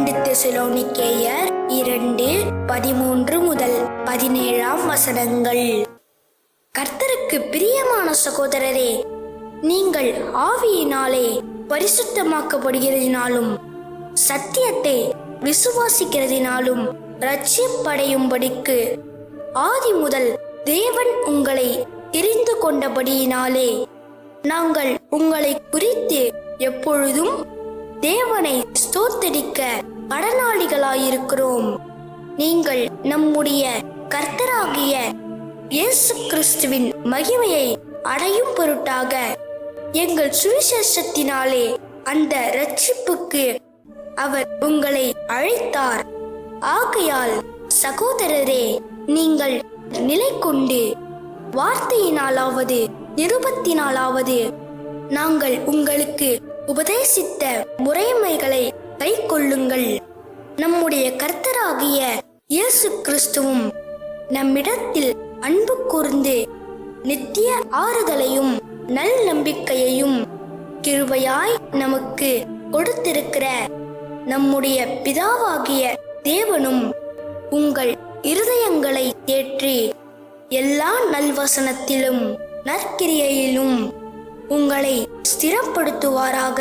தெசலோனிக்கேயர் 2:13-17 கர்த்தருக்கு பிரியமான சகோதரரே, நீங்கள் ஆவியினாலே பரிசுத்தமாக்கப்படுகிறதினாலும் சத்தியத்தை விசுவாசிக்கிறதினாலும் இரட்சிப்படையும்படிக்கு ஆதி முதல் தேவன் உங்களை தெரிந்து கொண்டபடியினாலே நாங்கள் உங்களை குறித்து எப்பொழுதும் தேவனை ஸ்தோத்தரிக்க கடனாளிகளாயிருக்கிறோம். நீங்கள் நம்முடைய கர்த்தராகிய இயேசு கிறிஸ்துவின் மகிமையை அடையும் பொருட்டாக எங்கள் சுவிசேஷத்தினாலே அந்த இரட்சிப்புக்கு அவர் உங்களை அழைத்தார். ஆகையால் சகோதரரே, நீங்கள் நிலை கொண்டு வார்த்தையினாலாவது நிருபத்தினாலாவது நாங்கள் உங்களுக்கு உபதேசித்த முறைமைகளை கை கொள்ளுங்கள். நம்முடைய கர்த்தராகிய இயேசு கிறிஸ்துவும் நம்மிடத்தில் அன்பு கூர்ந்து நித்திய ஆறுதலையும் நல் நம்பிக்கையையும் கிருபையாய் நமக்கு கொடுத்திருக்கிற நம்முடைய பிதாவாகிய தேவனும் உங்கள் இருதயங்களை தேற்றி எல்லா நல்வசனத்திலும் நற்கிரியையிலும் உங்களை ஸ்திரப்படுத்துவாராக.